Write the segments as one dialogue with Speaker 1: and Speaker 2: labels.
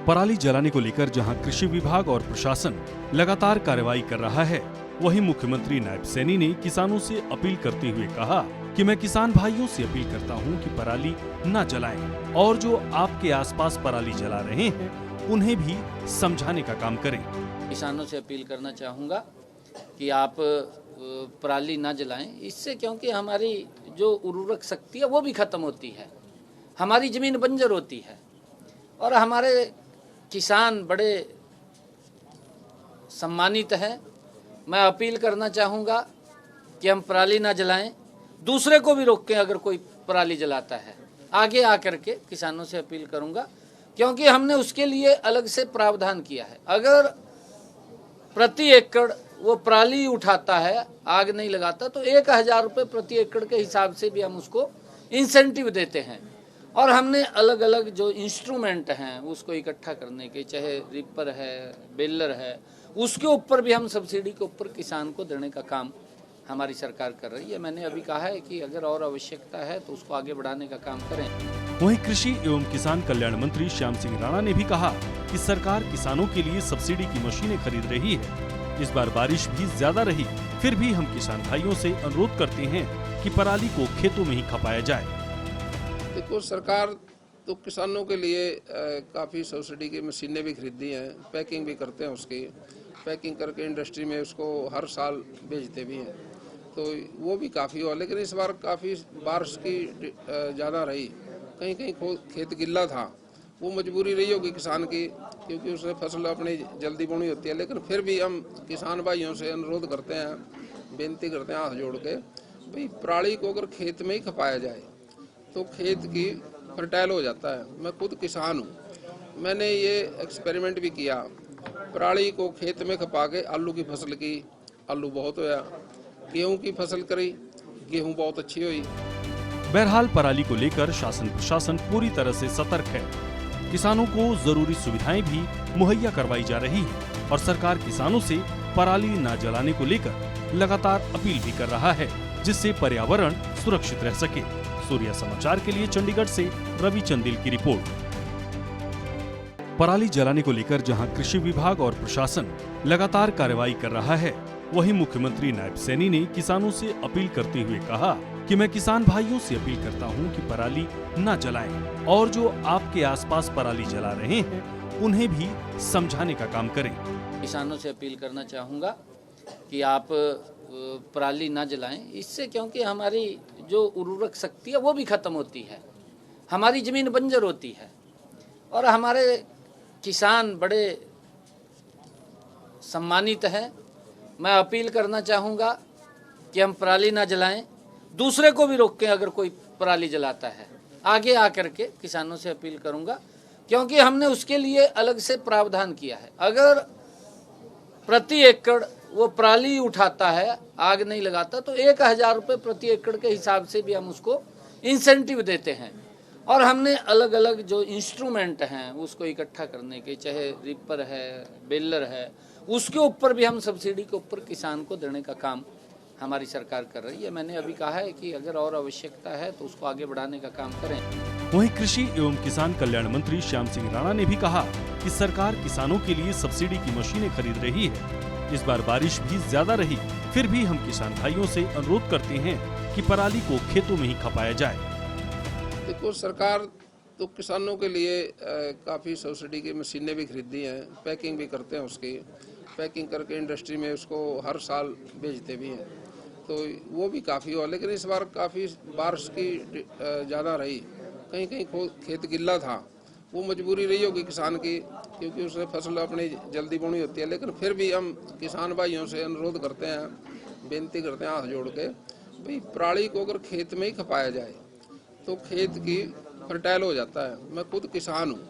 Speaker 1: पराली जलाने को लेकर जहां कृषि विभाग और प्रशासन लगातार कार्रवाई कर रहा है, वहीं मुख्यमंत्री नायब सैनी ने किसानों से अपील करते हुए कहा कि मैं किसान भाइयों से अपील करता हूं कि पराली न जलाएं और जो आपके आसपास पराली जला रहे हैं उन्हें भी समझाने का काम करें।
Speaker 2: किसानों से अपील करना चाहूँगा कि आप पराली ना जलाएं, इससे क्योंकि हमारी जो उर्वरक शक्ति है वो भी खत्म होती है, हमारी ज़मीन बंजर होती है और हमारे किसान बड़े सम्मानित हैं। मैं अपील करना चाहूँगा कि हम पराली ना जलाएं, दूसरे को भी रोकें। अगर कोई पराली जलाता है आगे आकर के किसानों से अपील करूँगा, क्योंकि हमने उसके लिए अलग से प्रावधान किया है। अगर प्रति एकड़ वो पराली उठाता है, आग नहीं लगाता, तो 1000 रुपये प्रति एकड़ के हिसाब से भी हम उसको इंसेंटिव देते हैं। और हमने अलग अलग जो इंस्ट्रूमेंट हैं उसको इकट्ठा करने के, चाहे रिपर है, बेलर है, उसके ऊपर भी हम सब्सिडी के ऊपर किसान को देने का काम हमारी सरकार कर रही है। मैंने अभी कहा है कि अगर और आवश्यकता है तो उसको आगे बढ़ाने का काम करें।
Speaker 1: वहीं कृषि एवं किसान कल्याण मंत्री श्याम सिंह राणा ने भी कहा कि सरकार किसानों के लिए सब्सिडी की मशीनें खरीद रही है। इस बार बारिश भी ज्यादा रही, फिर भी हम किसान भाइयों से अनुरोध करते हैं कि पराली को खेतों में ही खपाया जाए।
Speaker 3: देखो, सरकार तो किसानों के लिए काफ़ी सब्सिडी की मशीनें भी खरीदी हैं, पैकिंग भी करते हैं, उसकी पैकिंग करके इंडस्ट्री में उसको हर साल बेचते भी हैं, तो वो भी काफ़ी हुआ। लेकिन इस बार काफ़ी बारिश की ज़्यादा रही, कहीं कहीं खेत गिल्ला था, वो मजबूरी रही होगी किसान की, क्योंकि उसने फसल अपनी जल्दी बोनी होती है। लेकिन फिर भी हम किसान भाइयों से अनुरोध करते हैं, बेनती करते हैं हाथ जोड़ के, भाई पराली को अगर खेत में ही खपाया जाए तो खेत की फर्टाइल हो जाता है। मैं खुद किसान हूँ, मैंने ये एक्सपेरिमेंट भी किया, पराली को खेत में खपा के आलू की फसल की, आलू बहुत होया, गेहूं की फसल करी, गेहूं बहुत अच्छी हुई।
Speaker 1: बहरहाल पराली को लेकर शासन प्रशासन पूरी तरह से सतर्क है। किसानों को जरूरी सुविधाएं भी मुहैया करवाई जा रही है और सरकार किसानों से पराली न जलाने को लेकर लगातार अपील भी कर रहा है, जिससे पर्यावरण सुरक्षित रह सके। सूर्या समाचार के लिए चंडीगढ़ से रवि चंदिल की रिपोर्ट। पराली जलाने को लेकर जहां कृषि विभाग और प्रशासन लगातार कार्रवाई कर रहा है, वहीं मुख्यमंत्री नायब सैनी ने किसानों से अपील करते हुए कहा कि मैं किसान भाइयों से अपील करता हूं कि पराली न जलाएं और जो आपके आसपास पराली जला रहे हैं उन्हें भी समझाने का काम करें।
Speaker 2: किसानों से अपील करना चाहूँगा कि आप पराली ना जलाएं, इससे क्योंकि हमारी जो उर्वरक शक्ति है वो भी खत्म होती है, हमारी ज़मीन बंजर होती है और हमारे किसान बड़े सम्मानित हैं। मैं अपील करना चाहूँगा कि हम पराली ना जलाएं, दूसरे को भी रोकें। अगर कोई पराली जलाता है आगे आकर के किसानों से अपील करूँगा, क्योंकि हमने उसके लिए अलग से प्रावधान किया है। अगर प्रति एकड़ वो पराली उठाता है, आग नहीं लगाता, तो 1000 रुपये प्रति एकड़ के हिसाब से भी हम उसको इंसेंटिव देते हैं। और हमने अलग अलग जो इंस्ट्रूमेंट हैं उसको इकट्ठा करने के, चाहे रिपर है, बेलर है, उसके ऊपर भी हम सब्सिडी के ऊपर किसान को देने का काम हमारी सरकार कर रही है। मैंने अभी कहा है कि अगर और आवश्यकता है तो उसको आगे बढ़ाने का काम करें।
Speaker 1: वहीं कृषि एवं किसान कल्याण मंत्री श्याम सिंह राणा ने भी कहा कि सरकार किसानों के लिए सब्सिडी की मशीनें खरीद रही है। इस बार बारिश भी ज्यादा रही, फिर भी हम किसान भाइयों से अनुरोध करते हैं कि पराली को खेतों में ही खपाया जाए।
Speaker 3: देखो, सरकार तो किसानों के लिए काफ़ी सब्सिडी की मशीनें भी खरीदी हैं, पैकिंग भी करते हैं, उसकी पैकिंग करके इंडस्ट्री में उसको हर साल बेचते भी हैं, तो वो भी काफ़ी हुआ। लेकिन इस बार काफ़ी बारिश की ज़्यादा रही, कहीं कहीं खेत गिल्ला था, वो मजबूरी रही होगी किसान की, क्योंकि उसने फसल अपनी जल्दी बोनी होती है। लेकिन फिर भी हम किसान भाइयों से अनुरोध करते हैं, बेनती करते हैं हाथ जोड़ के, भाई पराली को अगर खेत में ही खपाया जाए तो खेत की फर्टाइल हो जाता है। मैं खुद किसान हूँ,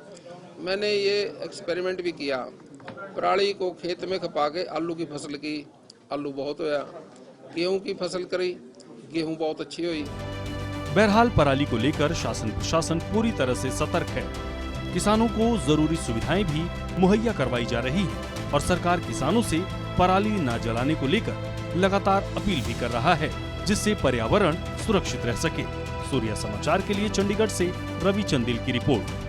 Speaker 3: मैंने ये एक्सपेरिमेंट भी किया, पराली को खेत में खपा के आलू की फसल की, आलू बहुत होया, गेहूं की फसल करी, गेहूं बहुत अच्छी हुई।
Speaker 1: बहरहाल पराली को लेकर शासन प्रशासन पूरी तरह से सतर्क है। किसानों को जरूरी सुविधाएं भी मुहैया करवाई जा रही है और सरकार किसानों से पराली न जलाने को लेकर लगातार अपील भी कर रहा है, जिससे पर्यावरण सुरक्षित रह सके। सूर्या समाचार के लिए चंडीगढ़ से रवि चंदिल की रिपोर्ट।